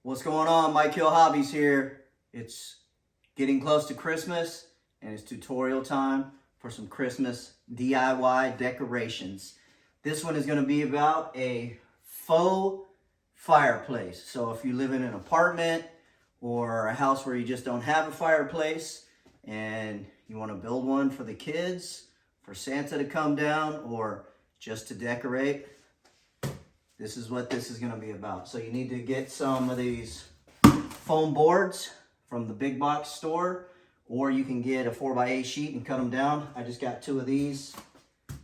What's going on? Mike Hill Hobbies here. It's getting close to Christmas and it's tutorial time for some Christmas DIY decorations. This one is going to be about a faux fireplace. So if you live in an apartment or a house where you just don't have a fireplace and you want to build one for the kids, for Santa to come down, or just to decorate, this is what this is going to be about. So you need to get some of these foam boards from the big box store, or you can get a 4x8 sheet and cut them down. I just got 2 of these.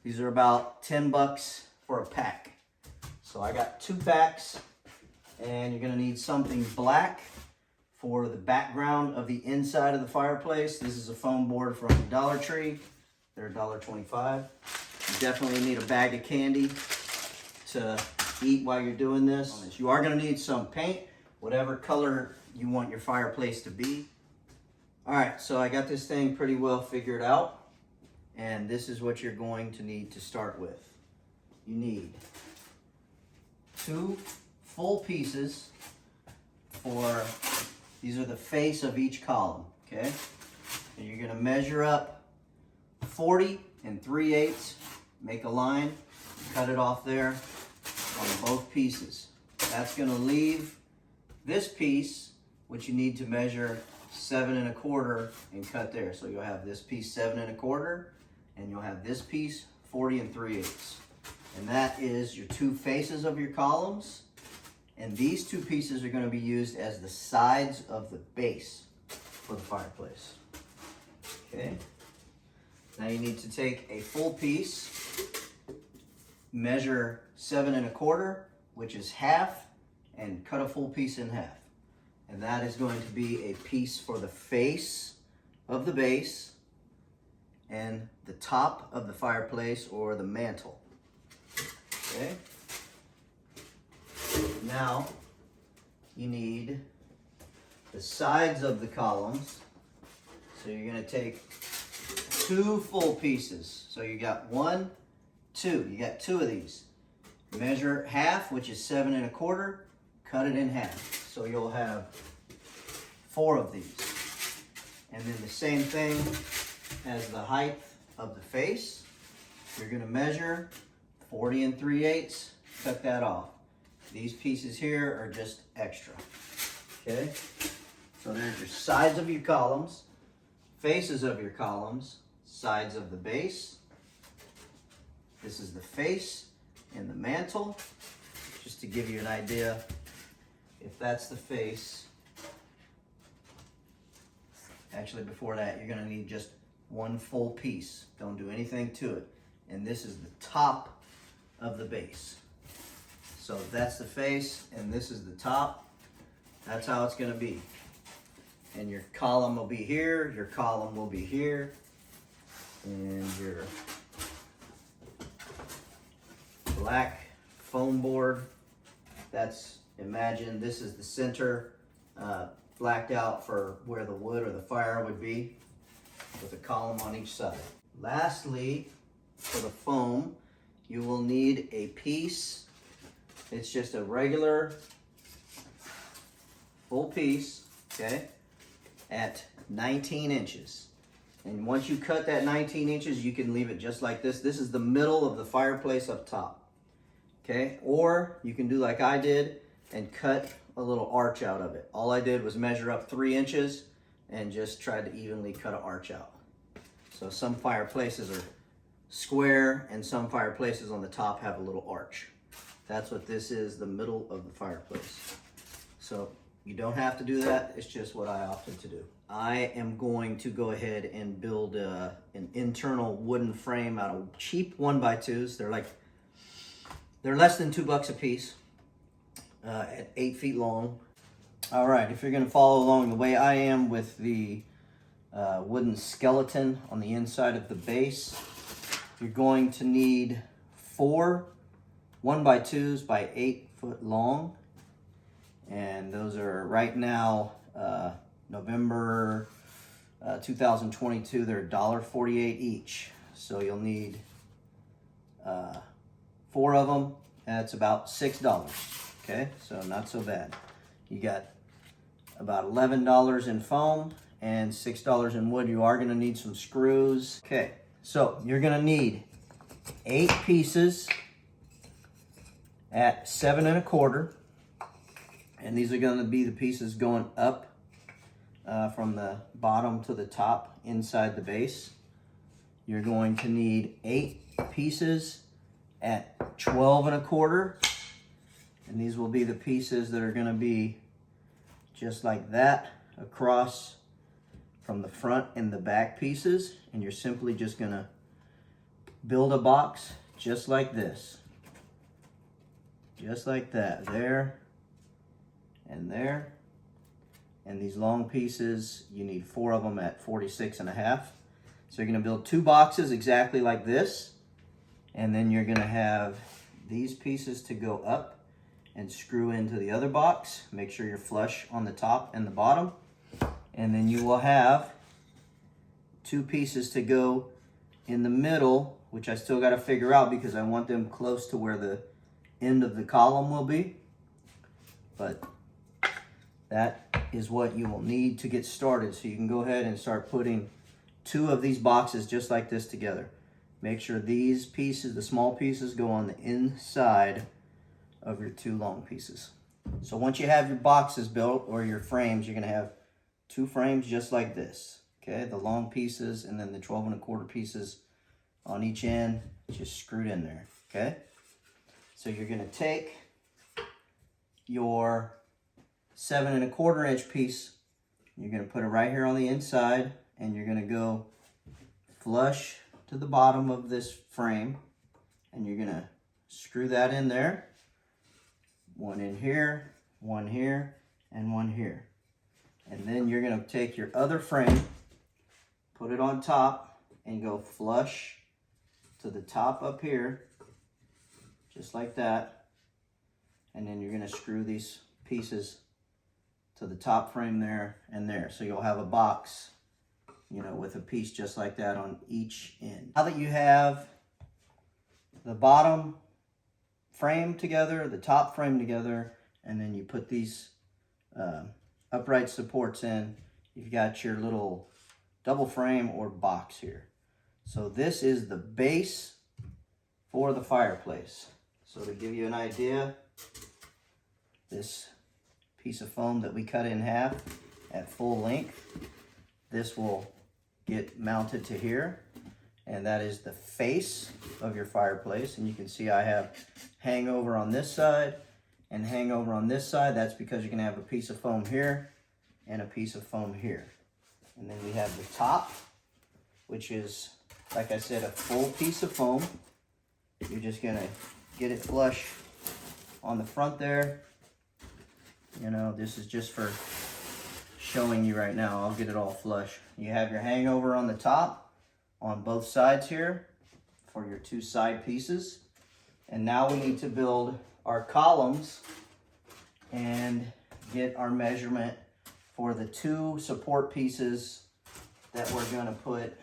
These are about 10 bucks for a pack. So I got 2 packs, and you're going to need something black for the background of the inside of the fireplace. This is a foam board from Dollar Tree. They're $1.25. You definitely need a bag of candy to eat while you're doing this. You are going to need some paint, whatever color you want your fireplace to be. All right, so I got this thing pretty well figured out, and this is what you're going to need to start with. You need 2 full pieces for, these are the face of each column, okay? And you're going to measure up 40 3/8, make a line, cut it off there on both pieces. That's going to leave this piece, which you need to measure 7 1/4 and cut there. So you'll have this piece 7 1/4, and you'll have this piece 40 3/8. And that is your 2 faces of your columns. And these 2 pieces are going to be used as the sides of the base for the fireplace. Okay. Now you need to take a full piece, measure 7 1/4, which is half, and cut a full piece in half. And that is going to be a piece for the face of the base and the top of the fireplace or the mantle. Okay. Now you need the sides of the columns. So you're going to take 2 full pieces. So you got 1, 2. You got 2 of these. Measure half, which is 7 1/4. Cut it in half. So you'll have 4 of these. And then the same thing as the height of the face. You're going to measure 40 3/8. Cut that off. These pieces here are just extra. Okay? So there's your sides of your columns, faces of your columns, sides of the base. This is the face and the mantle. Just to give you an idea, if that's the face, actually before that, you're going to need just 1 full piece. Don't do anything to it. And this is the top of the base. So that's the face, and this is the top. That's how it's going to be. And your column will be here, your column will be here, and your black foam board, that's, imagine this is the center, blacked out for where the wood or the fire would be, with a column on each side. Lastly, for the foam, you will need a piece. It's just a regular full piece, okay, at 19 inches. And once you cut that 19 inches, you can leave it just like this. This is the middle of the fireplace up top, okay? Or you can do like I did and cut a little arch out of it. All I did was measure up 3 inches and just tried to evenly cut an arch out. So some fireplaces are square and some fireplaces on the top have a little arch. That's what this is, the middle of the fireplace. So you don't have to do that, it's just what I opted to do. I am going to go ahead and build an internal wooden frame out of cheap 1x2s. They're less than $2 a piece, at 8 feet long. All right, if you're gonna follow along the way I am with the wooden skeleton on the inside of the base, you're going to need 4 1x2s by 8 foot long. And those are right now, November 2022, they're $1.48 each. So you'll need 4 of them, and it's about $6. Okay, so not so bad. You got about $11 in foam and $6 in wood. You are gonna need some screws. Okay, so you're gonna need 8 pieces at 7 1/4. And these are gonna be the pieces going up from the bottom to the top inside the base. You're going to need 8 pieces at 12 1/4. And these will be the pieces that are gonna be just like that across from the front and the back pieces. And you're simply just gonna build a box just like this. Just like that, there and there. And these long pieces, you need 4 of them at 46 1/2. So you're gonna build 2 boxes exactly like this. And then you're gonna have these pieces to go up and screw into the other box. Make sure you're flush on the top and the bottom. And then you will have 2 pieces to go in the middle, which I still gotta figure out because I want them close to where the end of the column will be. But that is what you will need to get started. So you can go ahead and start putting 2 of these boxes just like this together. Make sure these pieces, the small pieces, go on the inside of your 2 long pieces. So once you have your boxes built, or your frames, you're gonna have 2 frames just like this. Okay, the long pieces and then the 12 1/4 pieces on each end, just screwed in there, okay? So you're gonna take your 7 1/4 inch piece, you're gonna put it right here on the inside, and you're gonna go flush to the bottom of this frame, and you're gonna screw that in there. 1 in here, 1 here, and 1 here. And then you're gonna take your other frame, put it on top, and go flush to the top up here, just like that. And then you're gonna screw these pieces to the top frame there and there. So you'll have a box, you know, with a piece just like that on each end. Now that you have the bottom frame together, the top frame together, and then you put these upright supports in, you've got your little double frame or box here. So this is the base for the fireplace. So to give you an idea, this piece of foam that we cut in half at full length, this will get mounted to here, and that is the face of your fireplace. And you can see I have hangover on this side and hangover on this side. That's because you're gonna have a piece of foam here and a piece of foam here. And then we have the top, which is, like I said, a full piece of foam. You're just gonna get it flush on the front there. You know, this is just for showing you right now. I'll get it all flush. You have your hangover on the top on both sides here for your 2 side pieces. And now we need to build our columns and get our measurement for the 2 support pieces that we're going to put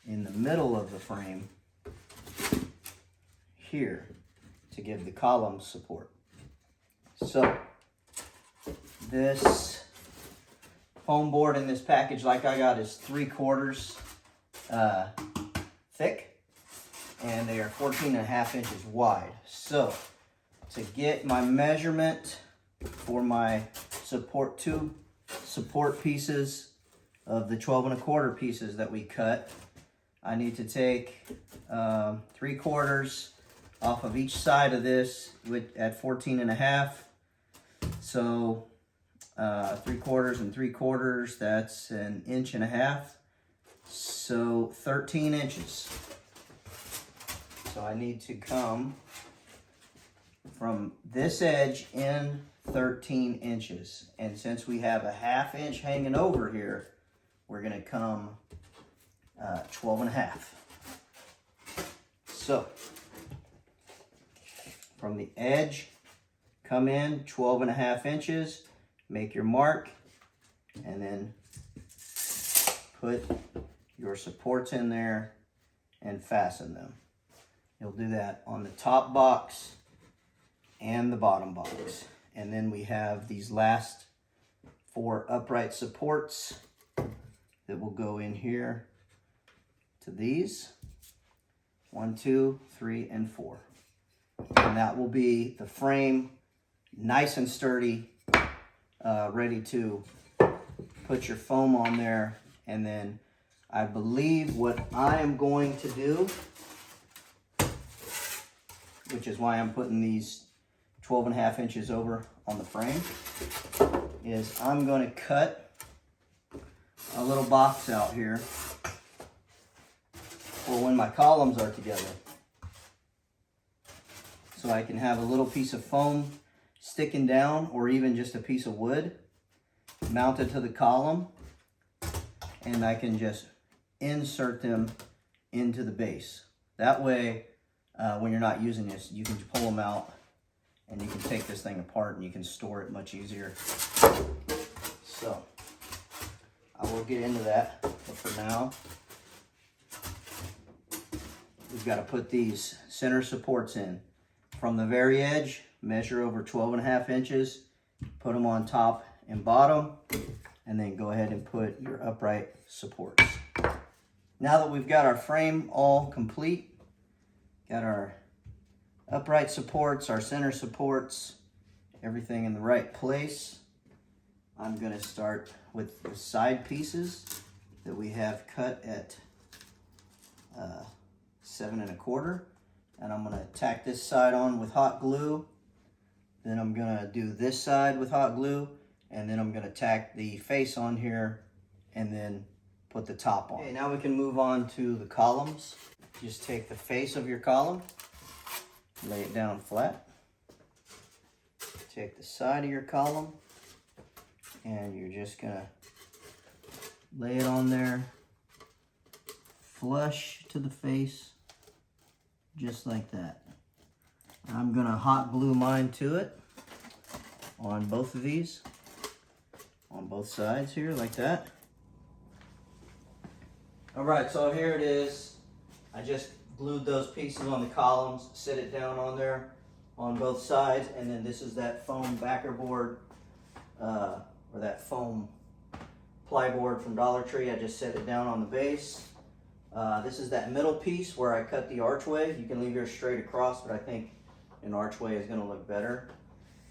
in the middle of the frame here to give the column support. So this foam board in this package, like I got, is 3/4 thick, and they are 14 1/2 inches wide. So to get my measurement for my support 2 support pieces of the 12 1/4 pieces that we cut, I need to take 3/4 off of each side of this at 14 1/2. So 3/4 and 3/4, that's 1.5 inches. So 13 inches. So I need to come from this edge in 13 inches. And since we have a 1/2 inch hanging over here, we're gonna come 12 1/2. So from the edge, come in 12 1/2 inches, make your mark, and then put your supports in there and fasten them. You'll do that on the top box and the bottom box. And then we have these last 4 upright supports that will go in here to these. 1, 2, 3, and 4. And that will be the frame, nice and sturdy, ready to put your foam on there. And then I believe what I am going to do, which is why I'm putting these 12.5 inches over on the frame, is I'm going to cut a little box out here for when my columns are together. So I can have a little piece of foam sticking down, or even just a piece of wood mounted to the column, and I can just insert them into the base. That way, when you're not using this, you can pull them out and you can take this thing apart and you can store it much easier. So I will get into that, but for now, we've got to put these center supports in. From the very edge, measure over 12.5 inches, put them on top and bottom, and then go ahead and put your upright supports. Now that we've got our frame all complete, got our upright supports, our center supports, everything in the right place, I'm going to start with the side pieces that we have cut at 7 1/4. And I'm going to tack this side on with hot glue. Then I'm going to do this side with hot glue. And then I'm going to tack the face on here and then put the top on. Okay, now we can move on to the columns. Just take the face of your column, lay it down flat. Take the side of your column, and you're just going to lay it on there flush to the face, just like that. I'm gonna hot glue mine to it on both of these, on both sides here, like that. All right, so here it is. I just glued those pieces on the columns, set it down on there on both sides, and then this is that foam backer board, or that foam ply board from Dollar Tree. I just set it down on the base. This is that middle piece where I cut the archway. You can leave yours straight across, but I think an archway is going to look better.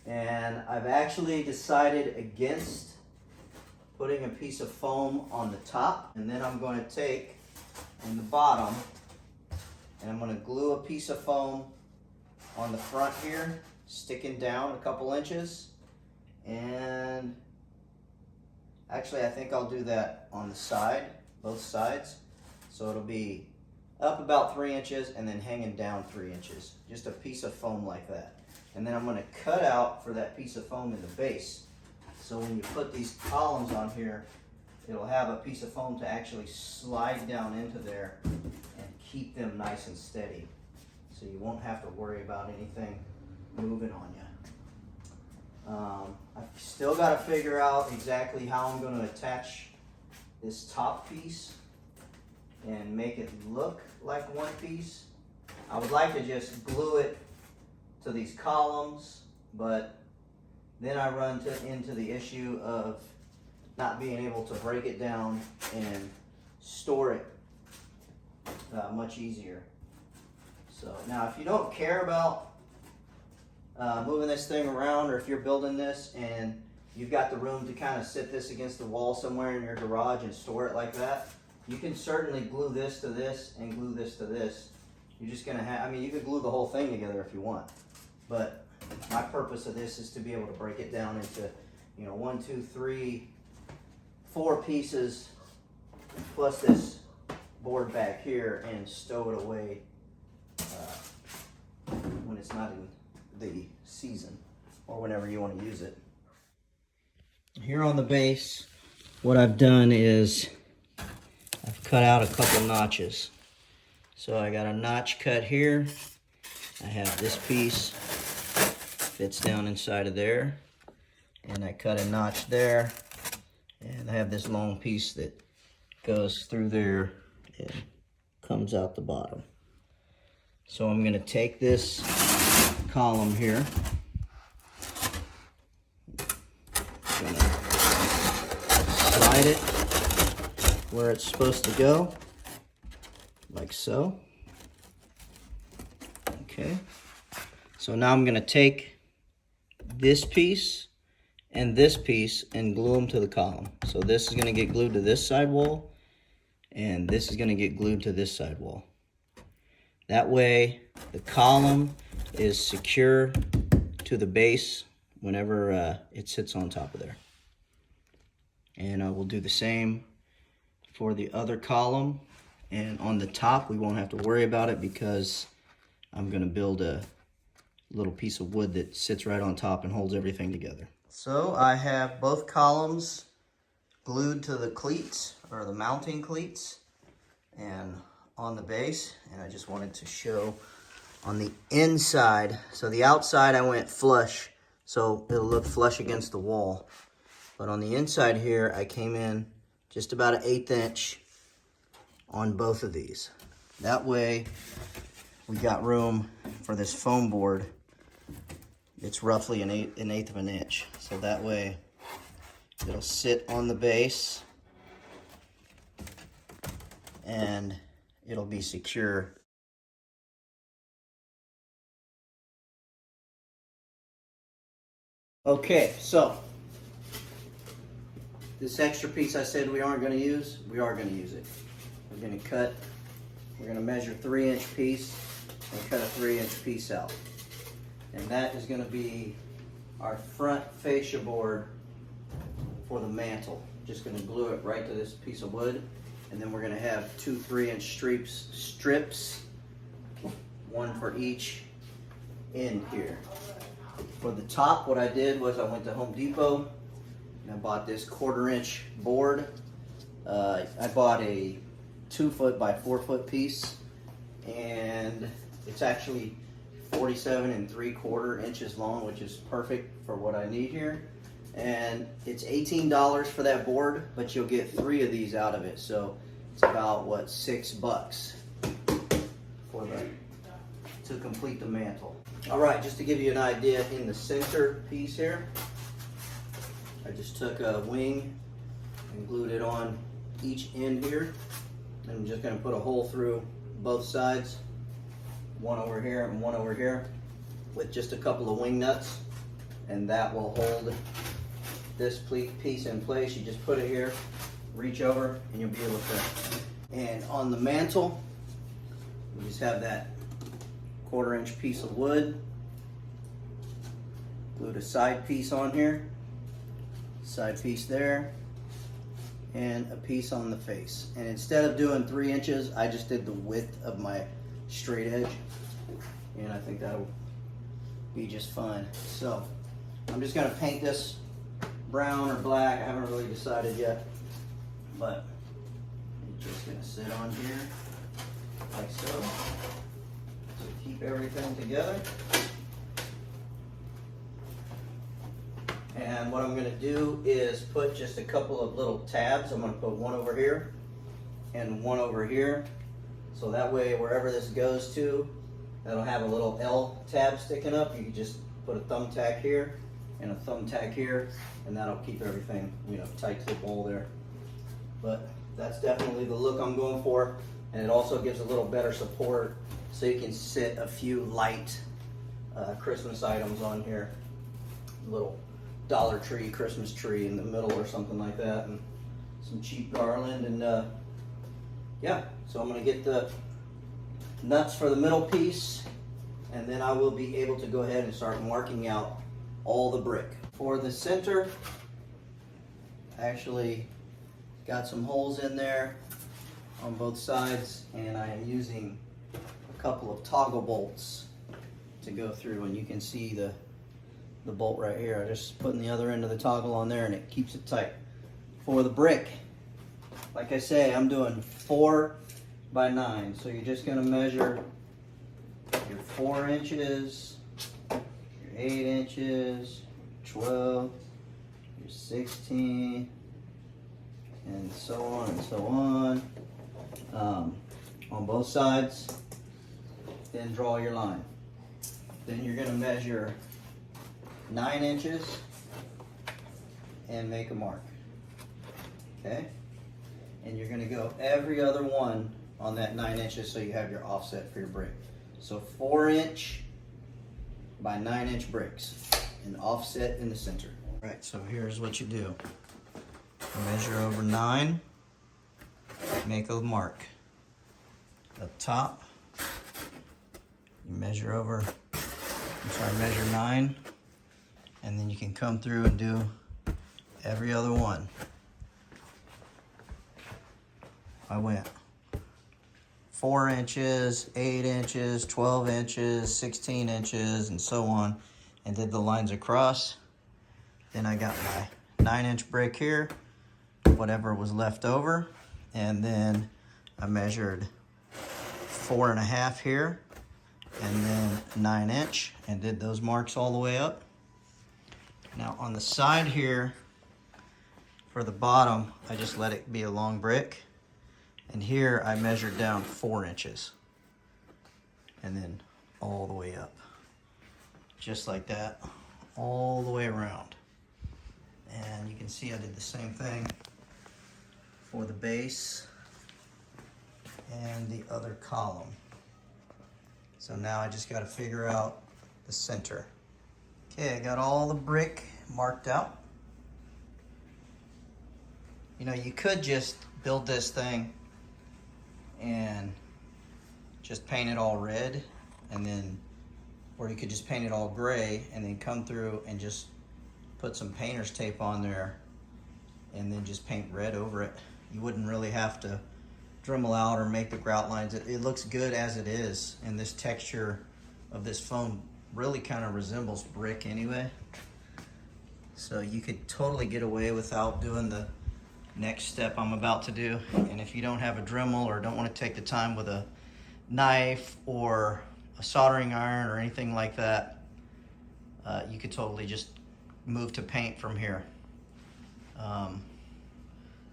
And I've actually decided against putting a piece of foam on the top. And then I'm going to take on the bottom and I'm going to glue a piece of foam on the front here, sticking down a couple inches. And actually, I think I'll do that on the side, both sides. So it'll be up about 3 inches and then hanging down 3 inches. Just a piece of foam like that. And then I'm going to cut out for that piece of foam in the base. So when you put these columns on here, it'll have a piece of foam to actually slide down into there and keep them nice and steady. So you won't have to worry about anything moving on you. I've still got to figure out exactly how I'm going to attach this top piece and make it look like one piece. I would like to just glue it to these columns, but then I run into the issue of not being able to break it down and store it much easier. So now if you don't care about moving this thing around, or if you're building this and you've got the room to kind of sit this against the wall somewhere in your garage and store it like that, you can certainly glue this to this and glue this to this. You're just gonna have, I mean, you could glue the whole thing together if you want. But my purpose of this is to be able to break it down into, 1, 2, 3, 4 pieces, plus this board back here, and stow it away when it's not in the season or whenever you want to use it. Here on the base, what I've done is I've cut out a couple notches. So I got a notch cut here. I have this piece fits down inside of there, and I cut a notch there, and I have this long piece that goes through there and comes out the bottom. So I'm going to take this column here just gonna slide it where it's supposed to go, like so. Okay, so now I'm gonna take this piece and this piece and glue them to the column. So this is gonna get glued to this side wall, and this is gonna get glued to this side wall. That way the column is secure to the base whenever it sits on top of there. And I will do the same for the other column. And on the top, we won't have to worry about it because I'm gonna build a little piece of wood that sits right on top and holds everything together. So I have both columns glued to the cleats, or the mounting cleats, and on the base. And I just wanted to show on the inside. So the outside I went flush, so it'll look flush against the wall. But on the inside here, I came in just about an 1/8 inch on both of these. That way, we got room for this foam board. It's roughly an eighth of an inch. So that way, it'll sit on the base and it'll be secure. Okay, so this extra piece I said we aren't going to use, we are going to use it. We're going to measure 3-inch piece and cut a 3-inch piece out. And that is going to be our front fascia board for the mantle. Just going to glue it right to this piece of wood. And then we're going to have 2 3-inch strips, one for each end here. For the top, what I did was I went to Home Depot and I bought this 1/4-inch board. I bought a 2-foot by 4-foot piece, and it's actually 47 3/4 inches long, which is perfect for what I need here. And it's $18 for that board, but you'll get 3 of these out of it. So it's about, what, $6 for to complete the mantle. All right, just to give you an idea, in the center piece here, I just took a wing and glued it on each end here. And I'm just going to put a hole through both sides, one over here and one over here, with just a couple of wing nuts, and that will hold this piece in place. You just put it here, reach over, and you'll be able to. And on the mantle, we just have that 1/4-inch piece of wood. Glued a side piece on here, side piece there, and a piece on the face. And instead of doing 3 inches, I just did the width of my straight edge, and I think that'll be just fine. So I'm just gonna paint this brown or black. I haven't really decided yet, but it's just gonna sit on here like so to keep everything together. And what I'm going to do is put just a couple of little tabs. I'm going to put one over here and one over here. So that way, wherever this goes to, that'll have a little L tab sticking up. You can just put a thumbtack here and a thumbtack here, and that'll keep everything, tight to the bowl there. But that's definitely the look I'm going for. And it also gives a little better support, so you can sit a few light Christmas items on here. A little Dollar Tree Christmas tree in the middle or something like that, and some cheap garland. And yeah, so I'm gonna get the nuts for the middle piece, and then I will be able to go ahead and start marking out all the brick. For the center, I actually got some holes in there on both sides, and I am using a couple of toggle bolts to go through, and you can see the bolt right here. I just putting the other end of the toggle on there, and it keeps it tight. For the brick, like I say, I'm doing 4 by 9. So you're just going to measure your 4 inches, your 8 inches, your 12, your 16, and so on and so on both sides. Then draw your line. Then you're going to measure 9 inches and make a mark. Okay? And you're gonna go every other one on that 9 inches so you have your offset for your brick. So 4-inch by 9-inch bricks and offset in the center. All right, so here's what you do. Measure over 9, make a mark. Up top, you measure 9, and then you can come through and do every other one. I went 4 inches, 8 inches, 12 inches, 16 inches, and so on, and did the lines across. Then I got my 9-inch brick here, whatever was left over, and then I measured 4.5 here, and then 9-inch, and did those marks all the way up. Now on the side here, for the bottom, I just let it be a long brick, and here I measured down 4 inches, and then all the way up, just like that, all the way around. And you can see I did the same thing for the base and the other column. So now I just got to figure out the center. Okay, I got all the brick marked out. You know, you could just build this thing and just paint it all red, and then, or you could just paint it all gray and then come through and just put some painter's tape on there and then just paint red over it. You wouldn't really have to Dremel out or make the grout lines. It looks good as it is, and this texture of this foam really kind of resembles brick anyway. So you could totally get away without doing the next step I'm about to do. And if you don't have a Dremel or don't want to take the time with a knife or a soldering iron or anything like that, you could totally just move to paint from here.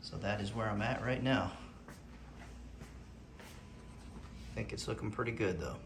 So that is where I'm at right now. I think it's looking pretty good though.